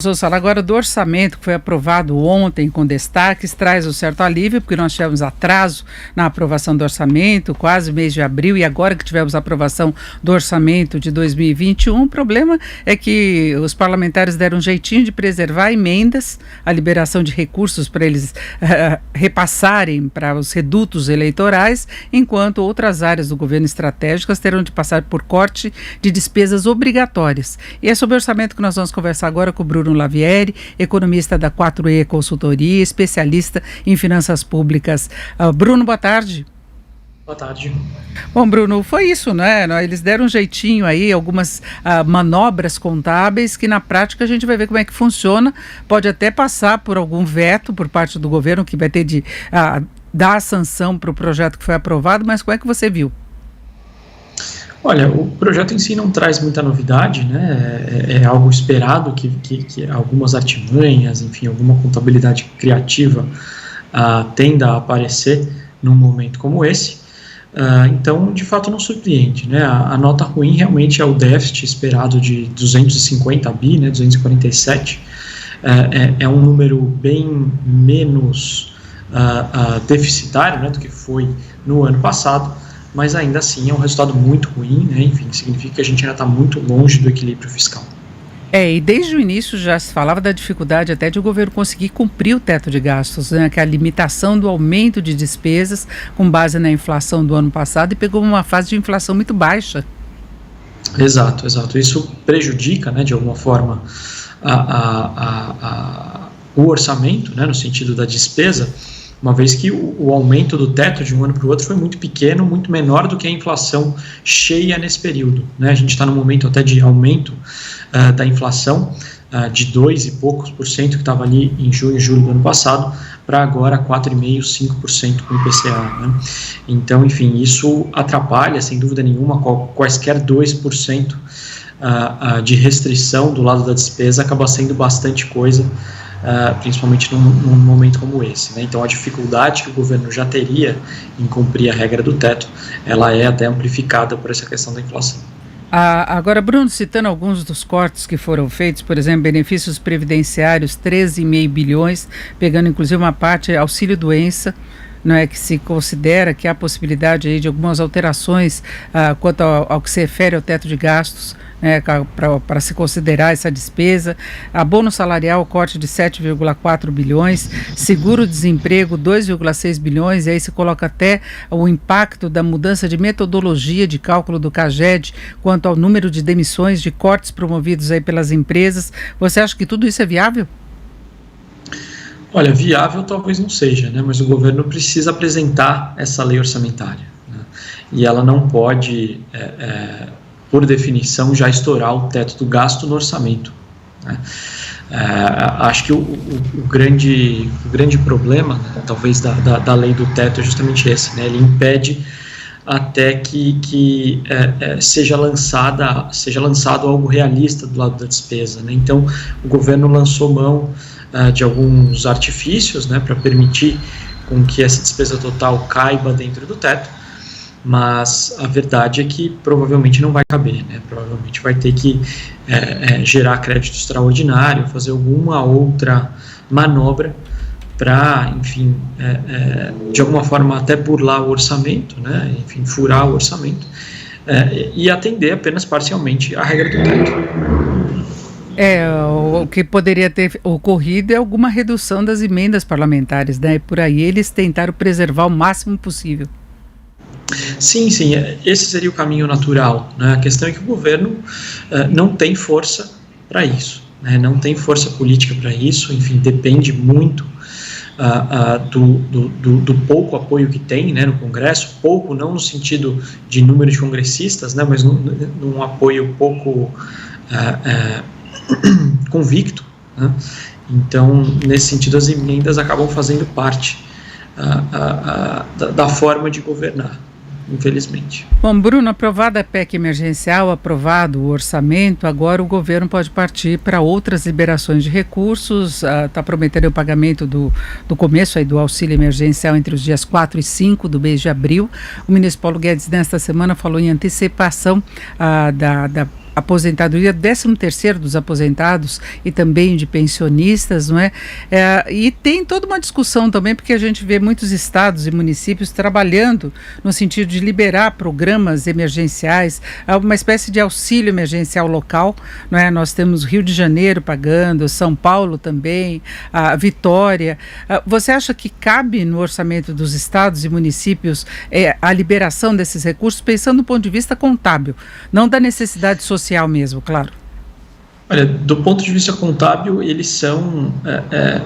Vamos falar agora do orçamento que foi aprovado ontem com destaques, traz um certo alívio, porque nós tivemos atraso na aprovação do orçamento, quase mês de abril, e agora que tivemos a aprovação do orçamento de 2021, o problema é que os parlamentares deram um jeitinho de preservar emendas, a liberação de recursos para eles repassarem para os redutos eleitorais, enquanto outras áreas do governo estratégicas terão de passar por corte de despesas obrigatórias. E é sobre o orçamento que nós vamos conversar agora com o Bruno Lavieri, economista da 4E Consultoria, especialista em finanças públicas. Bruno, boa tarde. Boa tarde. Bom, Bruno, foi isso, né? Eles deram um jeitinho aí, algumas manobras contábeis que na prática a gente vai ver como é que funciona. Pode até passar por algum veto por parte do governo que vai ter de dar a sanção para o projeto que foi aprovado, mas como é que você viu? Olha, o projeto em si não traz muita novidade, né? É algo esperado que algumas artimanhas, enfim, alguma contabilidade criativa tenda a aparecer num momento como esse. Então, de fato, não surpreende, né? A nota ruim realmente é o déficit esperado de 250 bi, né? 247. É um número bem menos deficitário, né, do que foi no ano passado, mas ainda assim é um resultado muito ruim, né? Enfim, significa que a gente ainda está muito longe do equilíbrio fiscal. E desde o início já se falava da dificuldade até de o governo conseguir cumprir o teto de gastos, né? Que é a limitação do aumento de despesas com base na inflação do ano passado, e pegou uma fase de inflação muito baixa. Exato. Isso prejudica, né, de alguma forma o orçamento, né, no sentido da despesa, uma vez que o aumento do teto de um ano para o outro foi muito pequeno, muito menor do que a inflação cheia nesse período, né? A gente está no momento até de aumento da inflação de 2 e poucos por cento, que estava ali em junho e julho do ano passado, para agora 4,5%, 5% com o IPCA, né? Então, enfim, isso atrapalha, sem dúvida nenhuma, quaisquer 2% de restrição do lado da despesa acaba sendo bastante coisa, principalmente num momento como esse, né? Então a dificuldade que o governo já teria em cumprir a regra do teto, ela é até amplificada por essa questão da inflação. Agora, Bruno, citando alguns dos cortes que foram feitos, por exemplo, benefícios previdenciários, 13,5 bilhões, pegando inclusive uma parte auxílio-doença, não é, que se considera que há a possibilidade aí de algumas alterações quanto ao que se refere ao teto de gastos, né, para se considerar essa despesa. Abono salarial, corte de 7,4 bilhões, seguro-desemprego 2,6 bilhões, e aí se coloca até o impacto da mudança de metodologia de cálculo do CAGED quanto ao número de demissões, de cortes promovidos aí pelas empresas. Você acha que tudo isso é viável? Olha, viável talvez não seja, né? Mas o governo precisa apresentar essa lei orçamentária, né? E ela não pode, por definição, já estourar o teto do gasto no orçamento, né? Acho que o grande problema, né, talvez da lei do teto é justamente esse, né? Ele impede até que seja lançado algo realista do lado da despesa, né? Então, o governo lançou mão de alguns artifícios, né, para permitir com que essa despesa total caiba dentro do teto, mas a verdade é que provavelmente não vai caber, né? Provavelmente vai ter que gerar crédito extraordinário, fazer alguma outra manobra para, enfim, de alguma forma até burlar o orçamento, né? Enfim, furar o orçamento, e atender apenas parcialmente a regra do teto. O que poderia ter ocorrido é alguma redução das emendas parlamentares, né? E por aí eles tentaram preservar o máximo possível. Sim, esse seria o caminho natural, né? A questão é que o governo não tem força para isso, né? Não tem força política para isso, enfim, depende muito do pouco apoio que tem, né, no Congresso, pouco não no sentido de número de congressistas, né, mas num apoio pouco convicto, né? Então, nesse sentido, as emendas acabam fazendo parte da forma de governar, infelizmente. Bom, Bruno, aprovada a PEC emergencial, aprovado o orçamento, agora o governo pode partir para outras liberações de recursos, está prometendo o pagamento do começo aí do auxílio emergencial entre os dias 4 e 5 do mês de abril. O ministro Paulo Guedes, nesta semana, falou em antecipação da aposentadoria, 13º dos aposentados e também de pensionistas, não é? E tem toda uma discussão também, porque a gente vê muitos estados e municípios trabalhando no sentido de liberar programas emergenciais, uma espécie de auxílio emergencial local, não é? Nós temos Rio de Janeiro pagando, São Paulo também, a Vitória. Você acha que cabe no orçamento dos estados e municípios a liberação desses recursos, pensando do ponto de vista contábil, não da necessidade social mesmo, claro? Olha, do ponto de vista contábil, eles são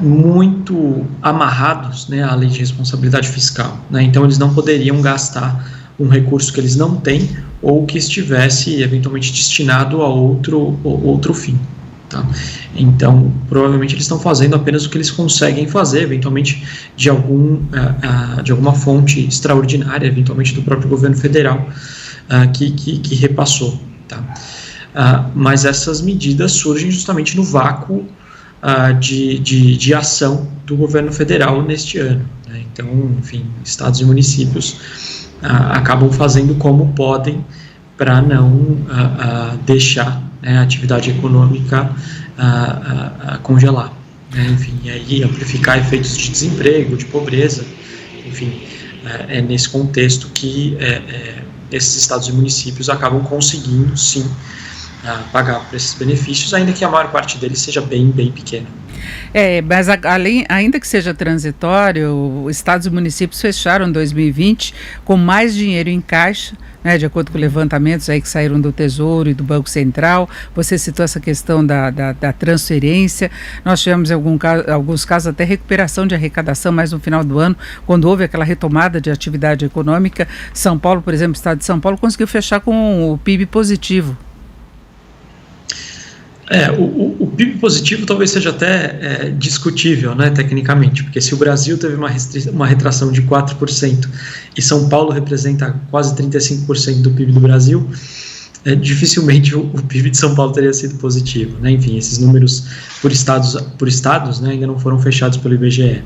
muito amarrados, né, à lei de responsabilidade fiscal, né? Então eles não poderiam gastar um recurso que eles não têm ou que estivesse eventualmente destinado a outro fim. Tá? Então, provavelmente eles estão fazendo apenas o que eles conseguem fazer, eventualmente de alguma fonte extraordinária, eventualmente do próprio governo federal, que repassou. Tá? Mas essas medidas surgem justamente no vácuo de ação do governo federal neste ano. Né? Então, enfim, estados e municípios acabam fazendo como podem para não deixar, né, a atividade econômica congelar, né? Enfim, e aí amplificar efeitos de desemprego, de pobreza, enfim, é nesse contexto que esses estados e municípios acabam conseguindo, sim, pagar por esses benefícios, ainda que a maior parte deles seja bem pequena. Mas ainda que seja transitório, estados e municípios fecharam 2020 com mais dinheiro em caixa, né, de acordo com levantamentos aí que saíram do Tesouro e do Banco Central. Você citou essa questão da transferência. Nós tivemos alguns casos até recuperação de arrecadação mais no final do ano, quando houve aquela retomada de atividade econômica. São Paulo, por exemplo, o estado de São Paulo conseguiu fechar com o PIB positivo. O PIB positivo talvez seja até discutível, né, tecnicamente, porque se o Brasil teve uma retração de 4% e São Paulo representa quase 35% do PIB do Brasil, dificilmente o PIB de São Paulo teria sido positivo, né? Enfim, esses números por estados, né, ainda não foram fechados pelo IBGE.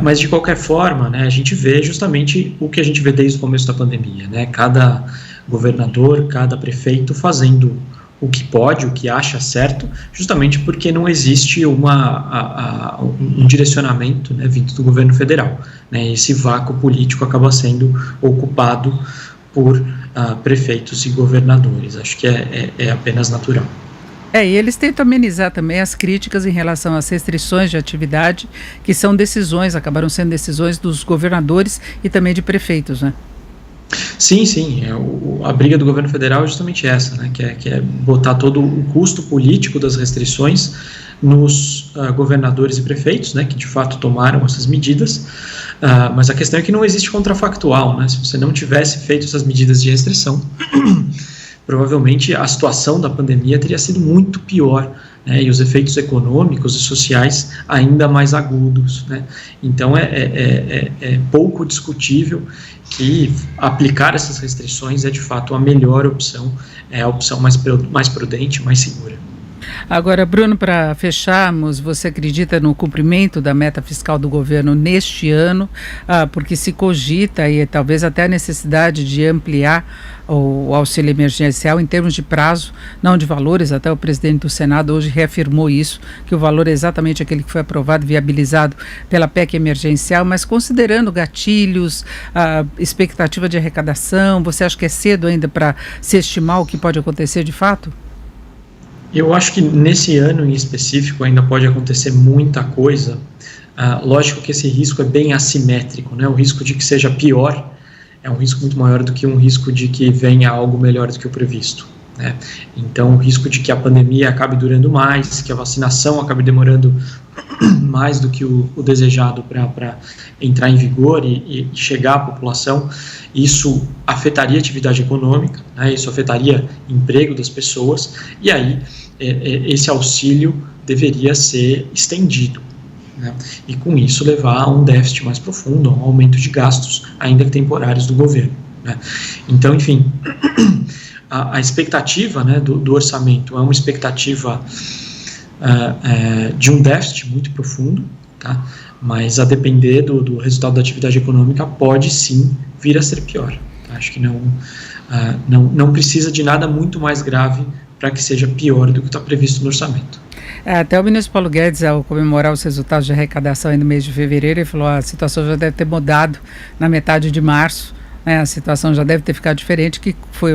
Mas, de qualquer forma, né, a gente vê justamente o que a gente vê desde o começo da pandemia, né? Cada governador, cada prefeito fazendo o que pode, o que acha certo, justamente porque não existe um direcionamento, né, vindo do governo federal, né? Esse vácuo político acaba sendo ocupado por prefeitos e governadores. Acho que é apenas natural. E eles tentam amenizar também as críticas em relação às restrições de atividade, que são acabaram sendo decisões dos governadores e também de prefeitos, né? Sim, a briga do governo federal é justamente essa, né, que é botar todo o custo político das restrições nos governadores e prefeitos, né, que de fato tomaram essas medidas, mas a questão é que não existe contrafactual, né? Se você não tivesse feito essas medidas de restrição, provavelmente a situação da pandemia teria sido muito pior, né, e os efeitos econômicos e sociais ainda mais agudos, né? Então é pouco discutível que aplicar essas restrições é de fato a melhor opção, é a opção mais prudente, mais segura. Agora, Bruno, para fecharmos, você acredita no cumprimento da meta fiscal do governo neste ano? Porque se cogita e talvez até a necessidade de ampliar o auxílio emergencial em termos de prazo, não de valores. Até o presidente do Senado hoje reafirmou isso, que o valor é exatamente aquele que foi aprovado, viabilizado pela PEC emergencial, mas considerando gatilhos, a expectativa de arrecadação, você acha que é cedo ainda para se estimar o que pode acontecer de fato? Eu acho que nesse ano em específico ainda pode acontecer muita coisa. Lógico que esse risco é bem assimétrico, né? O risco de que seja pior é um risco muito maior do que um risco de que venha algo melhor do que o previsto, né? Então, o risco de que a pandemia acabe durando mais, que a vacinação acabe demorando mais do que o desejado para entrar em vigor e chegar à população, isso afetaria a atividade econômica, né? Isso afetaria o emprego das pessoas, e aí esse auxílio deveria ser estendido, né? E com isso levar a um déficit mais profundo, a um aumento de gastos, ainda que temporários, do governo, né? Então, enfim, a expectativa, né, do orçamento é uma expectativa de um déficit muito profundo, tá? Mas a depender do resultado da atividade econômica pode sim vir a ser pior. Acho que não precisa de nada muito mais grave para que seja pior do que está previsto no orçamento. Até o ministro Paulo Guedes, ao comemorar os resultados de arrecadação no mês de fevereiro, ele falou: a situação já deve ter mudado na metade de março, né? A situação já deve ter ficado diferente, que foi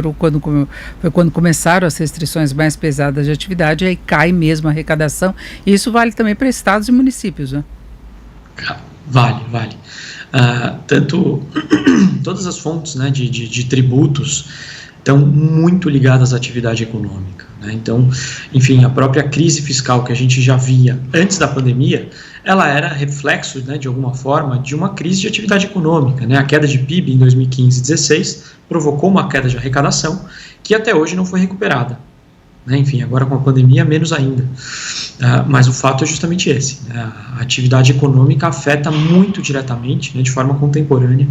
quando começaram as restrições mais pesadas de atividade, e aí cai mesmo a arrecadação. E isso vale também para estados e municípios, né? Vale. Todas as fontes, né, de tributos estão muito ligadas à atividade econômica, né? Então, enfim, a própria crise fiscal que a gente já via antes da pandemia, ela era reflexo, né, de alguma forma, de uma crise de atividade econômica, né? A queda de PIB em 2015 e 2016 provocou uma queda de arrecadação que até hoje não foi recuperada, né? Enfim, agora com a pandemia, menos ainda. Mas o fato é justamente esse, né? A atividade econômica afeta muito diretamente, né, de forma contemporânea,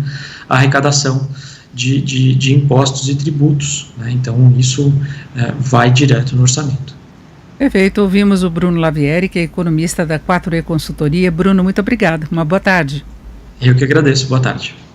a arrecadação de impostos e tributos, né? Então isso vai direto no orçamento. Perfeito, ouvimos o Bruno Lavieri, que é economista da 4E Consultoria. Bruno, muito obrigado, uma boa tarde. Eu que agradeço, boa tarde.